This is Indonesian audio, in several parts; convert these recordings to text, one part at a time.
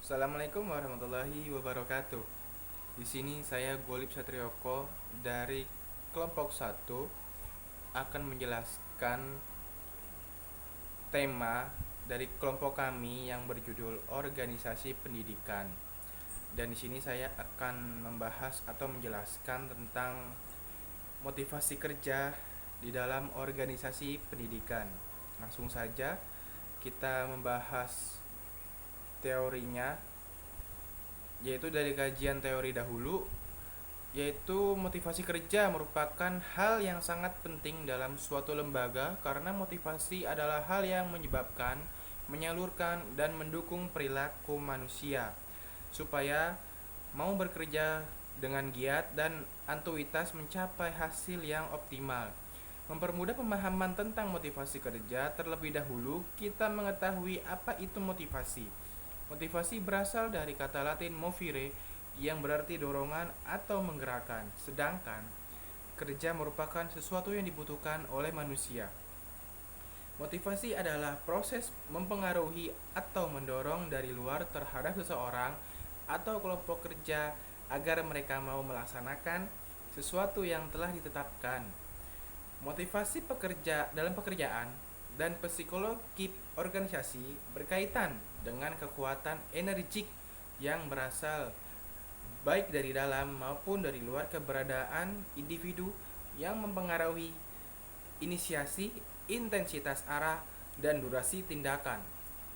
Assalamualaikum warahmatullahi wabarakatuh. Di sini saya Golib Satrioko dari kelompok satu akan menjelaskan tema dari kelompok kami yang berjudul Organisasi Pendidikan. Dan di sini saya akan membahas atau menjelaskan tentang motivasi kerja di dalam organisasi pendidikan. Langsung saja kita membahas teorinya, yaitu dari kajian teori dahulu, yaitu motivasi kerja merupakan hal yang sangat penting dalam suatu lembaga karena motivasi adalah hal yang menyebabkan, menyalurkan, dan mendukung perilaku manusia supaya mau bekerja dengan giat dan antuitas mencapai hasil yang optimal. Mempermudah pemahaman tentang motivasi kerja, terlebih dahulu kita mengetahui apa itu motivasi. Motivasi berasal dari kata Latin movere yang berarti dorongan atau menggerakkan, sedangkan kerja merupakan sesuatu yang dibutuhkan oleh manusia. Motivasi adalah proses mempengaruhi atau mendorong dari luar terhadap seseorang atau kelompok kerja agar mereka mau melaksanakan sesuatu yang telah ditetapkan. Motivasi pekerja dalam pekerjaan dan psikologi organisasi berkaitan dengan kekuatan energik yang berasal baik dari dalam maupun dari luar keberadaan individu yang mempengaruhi inisiasi, intensitas arah, dan durasi tindakan.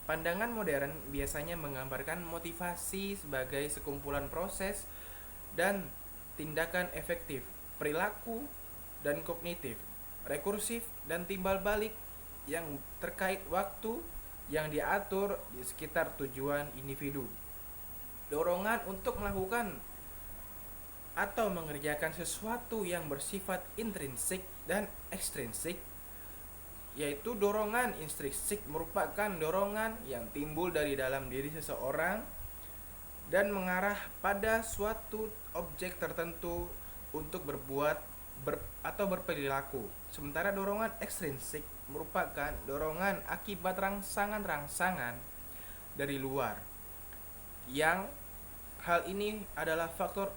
Pandangan modern biasanya menggambarkan motivasi sebagai sekumpulan proses dan tindakan efektif, perilaku dan kognitif, rekursif dan timbal balik yang terkait waktu yang diatur di sekitar tujuan individu. Dorongan untuk melakukan atau mengerjakan sesuatu yang bersifat intrinsik dan ekstrinsik, yaitu dorongan intrinsik merupakan dorongan yang timbul dari dalam diri seseorang dan mengarah pada suatu objek tertentu untuk berbuat atau berperilaku. Sementara dorongan ekstrinsik merupakan dorongan akibat rangsangan-rangsangan dari luar yang hal ini adalah faktor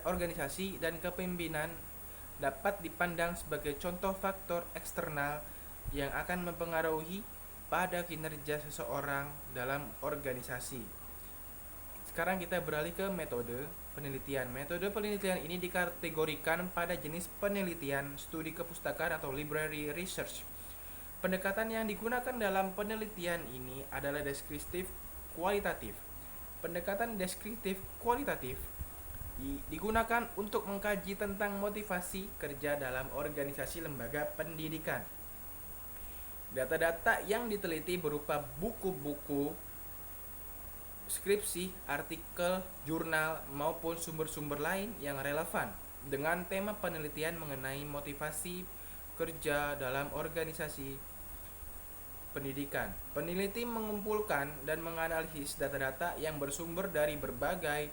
organisasi dan kepemimpinan dapat dipandang sebagai contoh faktor eksternal yang akan mempengaruhi pada kinerja seseorang dalam organisasi. Sekarang kita beralih ke metode penelitian. Metode penelitian ini dikategorikan pada jenis penelitian studi kepustakaan atau library research. Pendekatan yang digunakan dalam penelitian ini adalah deskriptif kualitatif. Pendekatan deskriptif kualitatif digunakan untuk mengkaji tentang motivasi kerja dalam organisasi lembaga pendidikan. Data-data yang diteliti berupa buku-buku, skripsi, artikel, jurnal, maupun sumber-sumber lain yang relevan dengan tema penelitian mengenai motivasi kerja dalam organisasi pendidikan. Peneliti mengumpulkan dan menganalisis data-data yang bersumber dari berbagai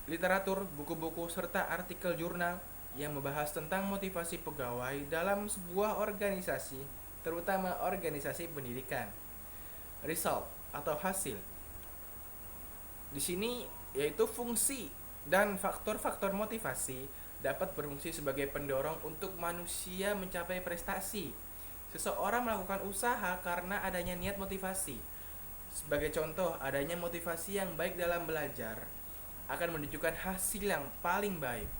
literatur, buku-buku, serta artikel jurnal yang membahas tentang motivasi pegawai dalam sebuah organisasi, terutama organisasi pendidikan. Result atau hasil. Di sini yaitu fungsi dan faktor-faktor motivasi dapat berfungsi sebagai pendorong untuk manusia mencapai prestasi. Seseorang melakukan usaha karena adanya niat motivasi. Sebagai contoh, adanya motivasi yang baik dalam belajar akan menunjukkan hasil yang paling baik.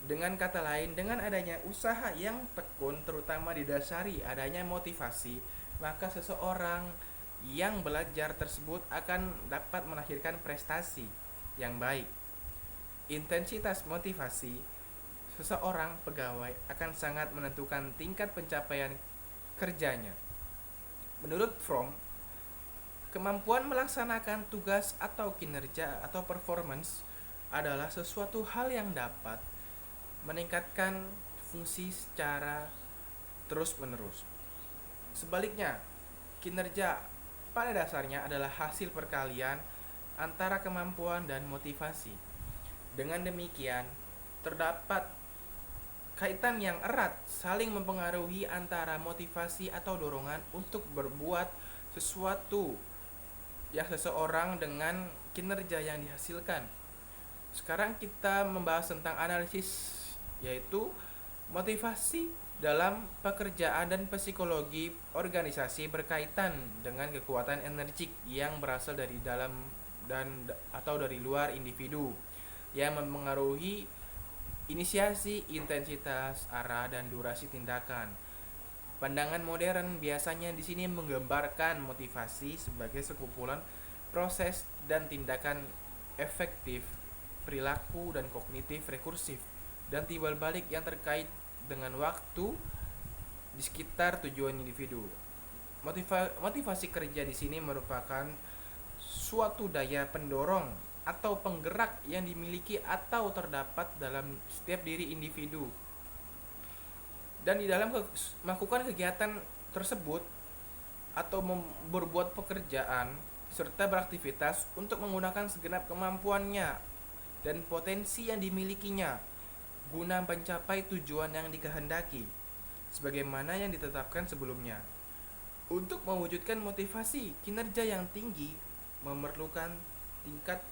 Dengan kata lain, dengan adanya usaha yang tekun terutama didasari adanya motivasi, maka seseorang yang belajar tersebut akan dapat melahirkan prestasi yang baik. Intensitas motivasi seseorang pegawai akan sangat menentukan tingkat pencapaian kerjanya. Menurut Fromm, kemampuan melaksanakan tugas atau kinerja atau performance adalah sesuatu hal yang dapat meningkatkan fungsi secara terus-menerus. Sebaliknya, kinerja pada dasarnya adalah hasil perkalian antara kemampuan dan motivasi. Dengan demikian, terdapat kaitan yang erat saling mempengaruhi antara motivasi atau dorongan untuk berbuat sesuatu ya seseorang dengan kinerja yang dihasilkan. Sekarang kita membahas tentang analisis, yaitu motivasi dalam pekerjaan dan psikologi organisasi berkaitan dengan kekuatan energik yang berasal dari dalam dan atau dari luar individu yang mempengaruhi inisiasi, intensitas, arah, dan durasi tindakan. Pandangan modern biasanya di sini menggambarkan motivasi sebagai sekumpulan proses dan tindakan efektif, perilaku dan kognitif rekursif, dan timbal balik yang terkait dengan waktu di sekitar tujuan individu. Motivasi kerja di sini merupakan suatu daya pendorong atau penggerak yang dimiliki atau terdapat dalam setiap diri individu, dan di dalam melakukan kegiatan tersebut atau berbuat pekerjaan serta beraktivitas untuk menggunakan segenap kemampuannya dan potensi yang dimilikinya guna mencapai tujuan yang dikehendaki sebagaimana yang ditetapkan sebelumnya. Untuk mewujudkan motivasi kinerja yang tinggi memerlukan tingkat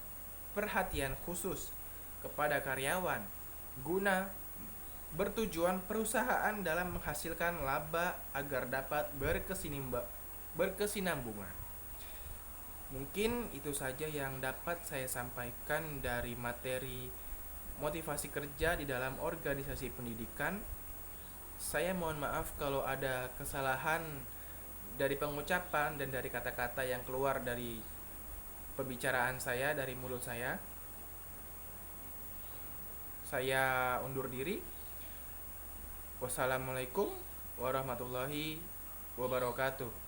perhatian khusus kepada karyawan guna bertujuan perusahaan dalam menghasilkan laba agar dapat berkesinambungan. Mungkin itu saja yang dapat saya sampaikan dari materi motivasi kerja di dalam organisasi pendidikan. Saya mohon maaf kalau ada kesalahan dari pengucapan dan dari kata-kata yang keluar dari pembicaraan saya, dari mulut saya. Saya undur diri. Wassalamualaikum warahmatullahi wabarakatuh.